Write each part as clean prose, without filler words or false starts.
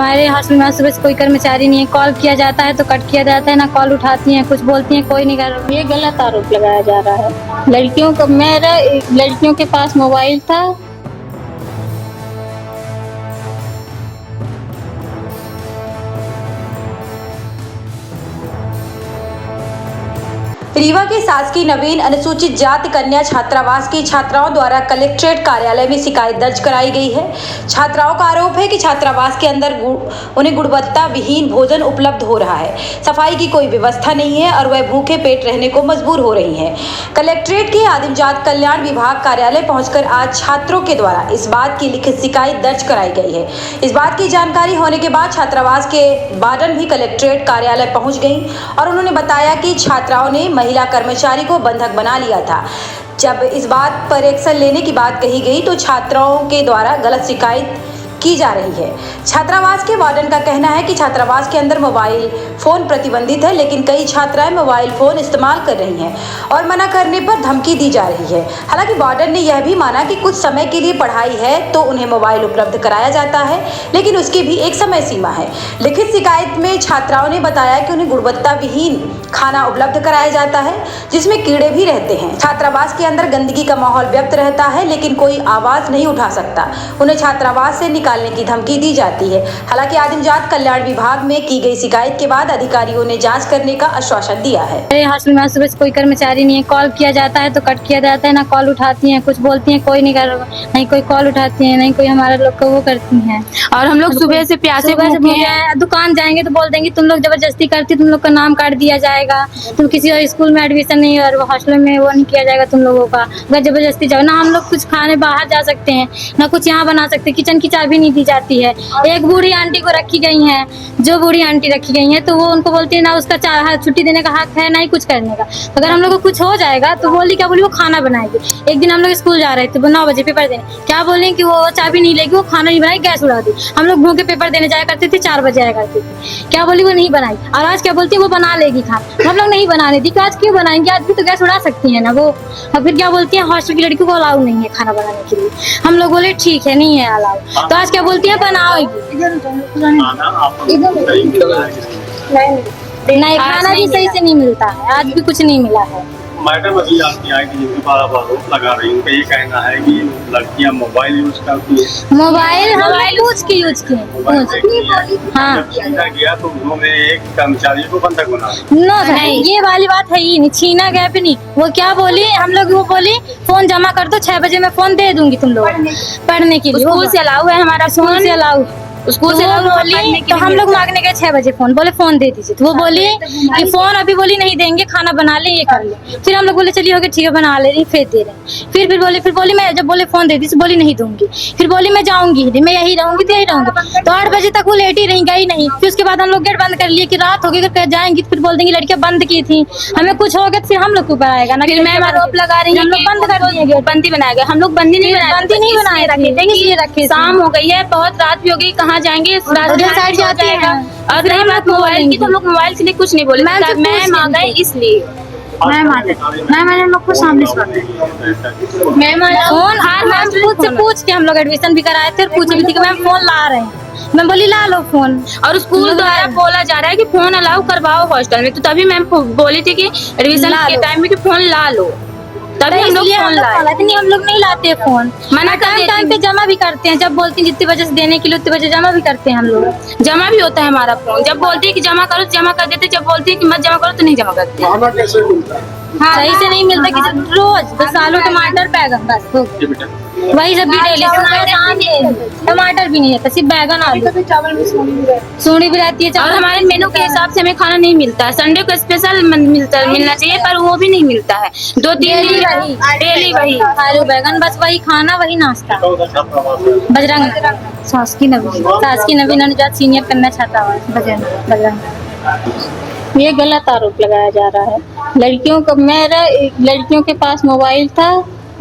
हमारे हॉस्टल में सुबह से कोई कर्मचारी नहीं है। कॉल किया जाता है तो कट किया जाता है, ना कॉल उठाती हैं, कुछ बोलती हैं, कोई नहीं कर। ये गलत आरोप लगाया जा रहा है। लड़कियों के पास मोबाइल था। रीवा के शासकीय नवीन अनुसूचित जाति कन्या छात्रावास की छात्राओं द्वारा कलेक्ट्रेट कार्यालय में शिकायत दर्ज कराई गई है। छात्राओं का आरोप है कि छात्रावास के अंदर उन्हें गुणवत्ता विहीन भोजन उपलब्ध हो रहा है, सफाई की कोई व्यवस्था नहीं है और वह भूखे पेट रहने को मजबूर हो रही हैं। कलेक्ट्रेट के आदिम जाति कल्याण विभाग कार्यालय पहुंचकर आज छात्रों के द्वारा इस बात की लिखित शिकायत दर्ज कराई गई है। इस बात की जानकारी होने के बाद छात्रावास के वार्डन भी कलेक्ट्रेट कार्यालय पहुंच गई और उन्होंने बताया कि छात्राओं ने महिला कर्मचारी को बंधक बना लिया था। जब इस बात पर एक्शन लेने की बात कही गई तो छात्राओं के द्वारा गलत शिकायत की जा रही है। छात्रावास के वार्डन का कहना है कि छात्रावास के अंदर मोबाइल फोन प्रतिबंधित है, लेकिन कई छात्राएं मोबाइल फोन इस्तेमाल कर रही हैं और मना करने पर धमकी दी जा रही है। हालांकि वार्डन ने यह भी माना कि कुछ समय के लिए पढ़ाई है तो उन्हें मोबाइल उपलब्ध कराया जाता है, लेकिन उसकी भी एक समय सीमा है। लिखित शिकायत में छात्राओं ने बताया कि उन्हें गुणवत्ता विहीन खाना उपलब्ध कराया जाता है, जिसमें कीड़े भी रहते हैं। छात्रावास के अंदर गंदगी का माहौल व्यक्त रहता है, लेकिन कोई आवाज नहीं उठा सकता। उन्हें छात्रावास से निकालने की धमकी दी जाती है। हालांकि आदिम जाति कल्याण विभाग में की गई शिकायत के बाद अधिकारियों ने जांच करने का आश्वासन दिया है। हमारे हॉस्टल में सुबह से कोई कर्मचारी नहीं है। कॉल किया जाता है तो कट किया जाता है, ना कॉल उठाती हैं, कुछ बोलती हैं, कोई नहीं कर, नहीं कोई कॉल उठाती है, नहीं कोई हमारे लोग को वो करती हैं। और हम लोग सुबह से प्यासे भूखे हैं। दुकान जाएंगे तो बोल देंगे तुम लोग जबरदस्ती करती, तुम लोग का नाम काट दिया जाएगा, तुम किसी और स्कूल में एडमिशन नहीं और हॉस्टल में वो नहीं किया जाएगा तुम लोगों का, अगर जबरदस्ती जाओ। ना हम लोग कुछ खाने बाहर जा सकते हैं, ना कुछ यहाँ बना सकते, किचन की चाबी नहीं दी जाती है। एक बूढ़ी आंटी को रखी गई है, जो बूढ़ी आंटी रखी गई है तो वो उनको बोलती है ना उसका छुट्टी देने का हक है, ना ही कुछ करने का। अगर हम लोग को कुछ हो जाएगा तो बोली क्या बोली वो खाना बनाएगी। एक दिन हम लोग स्कूल जा रहे थे 9 बजे पेपर देने, क्या बोले कि वो चाबी नहीं लेगी, वो खाना नहीं बनाई, गैस उड़ा दी। हम लोग भूखे पेपर देने जाया करते थे, 4 बजे आया करते थे, क्या बोली वो नहीं बनाई। और आज क्या बोलती है वो बना लेगी खाना, हम लोग नहीं बनाने दी। आज क्यों बनाएंगे, आज भी तो गैस उड़ा सकती है ना वो। और फिर क्या बोलती है हॉस्टल की लड़की को अलाउ नहीं है खाना बनाने के लिए। हम लोग बोले ठीक है नहीं है अलाउ, तो आज क्या बोलती है बनाओगी। नहीं खाना भी सही से नहीं मिलता है, आज भी कुछ नहीं मिला है। मैडम अभी आपकी आए कि जिनके बार आरोप लगा रही हूँ, ये कहना है कि लड़कियां मोबाइल यूज करती है। मोबाइल यूज की हाँ गया तो उन्होंने एक कर्मचारी को बंधक बना नो नहीं, ये वाली बात है ही नहीं, छीना गया भी नहीं। वो क्या बोली हम लोग, वो बोली फोन जमा कर दो, 6 बजे मैं फोन दे दूंगी तुम लोग पढ़ने के लिए। स्कूल से अलाउ है, हमारा स्कूल से अलाउ, स्कूल से बोली तो हम लोग मांगने गए 6 बजे फोन, बोले फोन दे दीजिए। तो वो बोली कि फोन अभी बोली नहीं देंगे, खाना बना ले ये कर ले। फिर हम लोग बोले चलिए हो गया ठीक है बना ले रही, फिर दे रहे। फिर बोली मैं जब बोले फोन दे दी बोली नहीं दूंगी। फिर बोली मैं जाऊंगी, मैं यही रहूंगी तो यही रहूंगी। तो 8 बजे तक वो लेट ही रही, गई नहीं। फिर उसके बाद हम लोग गेट बंद कर लिए कि रात हो गई, अगर जाएंगी फिर बोल देंगी लड़कियां बंद की थी, हमें कुछ हो गया फिर हम लोग के ऊपर आएगा ना। फिर मैम आरोप लगा रही है हम लोग बंद कर दिए गेट, बंदी बनाया गया। हम लोग बंदी नहीं बनाए रखे। शाम हो गई है, बहुत रात भी हो गई, कहाँ जाएंगे, साइड जाते हैं। और रही बात मोबाइल की तो हम लोग मोबाइल के लिए कुछ नहीं बोले, मैम आ गए इसलिए मैम लोग को सामने मैम खुद से पूछ के हम लोग एडमिशन भी कराए थे, पूछे भी थी कि मैम फोन ला रहे हैं। मैं बोली ला लो फोन, और स्कूल द्वारा बोला जा रहा है कि फोन अलाउ करवाओ हॉस्टल में। तो तभी मैम बोली थी कि एडमिशन के टाइम में कि फोन ला लो, तभी हम लोग फोन लाए। नहीं हम लोग नहीं लाते फोन, मना कर टाइम पे जमा भी करते हैं। जब बोलती हैं जितनी बजे से देने के लिए उतनी बजे जमा भी करते हैं हम लोग। जमा भी होता है हमारा फोन, जब बोलती है कि जमा करो तो जमा कर देते, जब बोलती है कि मत जमा करो तो नहीं जमा करते। खाना कैसे मिलता है? हाँ, सही से नहीं मिलता कि रोज बस आलू टमाटर बैगन बस हो गया। वही सब भी डेली टमाटर भी नहीं रहता, सिर्फ बैगन आलू, चावल में सोनी भी रहती है। और हमारे मेनू के हिसाब से हमें खाना नहीं मिलता है, संडे को स्पेशल मिलना चाहिए पर वो भी नहीं मिलता है। 2-3 दिन डेली वही आलू बैगन, बस वही खाना वही नाश्ता। बजरंग शासकीय नवीन अनुजात सीनियर कन्या छात्रावास बजरंग। ये गलत आरोप लगाया जा रहा है। लड़कियों के पास मोबाइल था,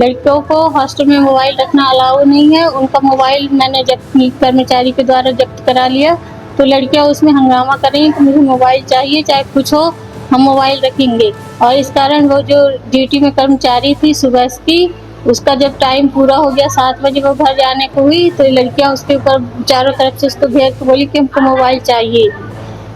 लड़कियों को हॉस्टल में मोबाइल रखना अलाउ नहीं है। उनका मोबाइल मैंने कर्मचारी के द्वारा जब्त करा लिया, तो लड़कियां उसमें हंगामा करेंगी कि मुझे मोबाइल चाहिए, चाहे कुछ हो हम मोबाइल रखेंगे। और इस कारण वो जो ड्यूटी में कर्मचारी थी सुबह की, उसका जब टाइम पूरा हो गया 7 बजे वो घर जाने को हुई तो ये लड़कियां उसके ऊपर चारों तरफ से उसको घेर के बोली कि हमको मोबाइल चाहिए।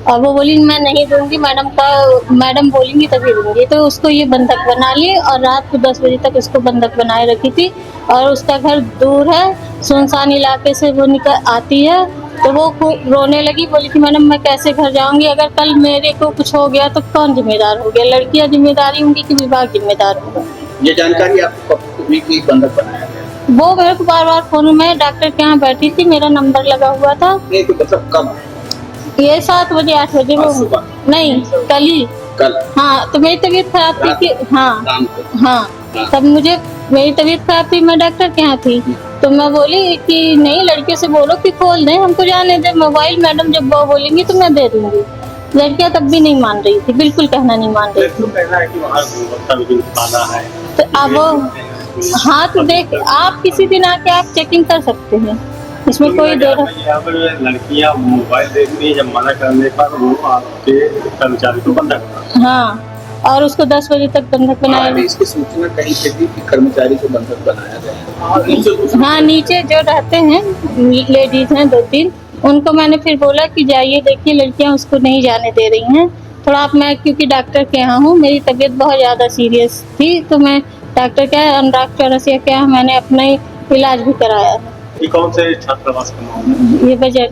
और वो बोली मैं नहीं दूंगी, मैडम बोलेंगी तभी दूंगी। तो उसको ये बंधक बना लिए और रात को 10 बजे तक उसको बंधक बनाए रखी थी। और उसका घर दूर है, सुनसान इलाके से वो निकल आती है तो वो खूब रोने लगी, बोली कि मैडम मैं कैसे घर जाऊंगी, अगर कल मेरे को कुछ हो गया तो कौन जिम्मेदार हो गया, लड़कियां जिम्मेदारी होंगी कि विभाग जिम्मेदार होगा। ये जानकारी आपको कब हुई कि बंधक बनाया गया? वो मेरे को बार बार फोन में डॉक्टर के यहाँ बैठी थी, मेरा नंबर लगा हुआ था। नहीं तो मतलब कब? ये 7 बजे 8 बजे आज वो सुबह? नहीं कल। हाँ तो मेरी तबीयत खराब थी कि हाँ शाम को? हाँ तब मुझे मेरी तबीयत खराब थी, मैं डॉक्टर के यहाँ थी। तो मैं बोली कि नहीं लड़कियों से बोलो कि खोल दें, हमको जाने दे मोबाइल, मैडम जब वो बोलेंगी तो मैं दे दूंगी। लड़कियां तब भी नहीं मान रही थी, बिल्कुल कहना नहीं मान रही थी। कहना है कि वहाँ गुणवत्ता विहीन खाना है। तो अब हाँ तो देख आप किसी दिन आके आप चेकिंग कर सकते हैं, इसमें कोई देर यहाँ पर लड़कियाँ मोबाइल देखती है, जब मना करने पर वो आपके कर्मचारी को बंधक। हाँ और उसको 10 बजे तक बंधक बनाया। इसकी सूचना कहीं पे थी कि कर्मचारी को बंधक बनाया गया? हाँ नीचे जो रहते हैं लेडीज हैं 2-3 उनको मैंने फिर बोला कि जाइए देखिए लड़कियां उसको नहीं जाने दे रही हैं थोड़ा आप। मैं क्योंकि डॉक्टर के यहाँ हूँ, मेरी तबीयत बहुत ज़्यादा सीरियस थी तो मैं डॉक्टर के यहाँ अनुराग चौरसिया के यहाँ मैंने अपना इलाज भी कराया है। ये कौन से छात्रावास का मामला है? ये बजट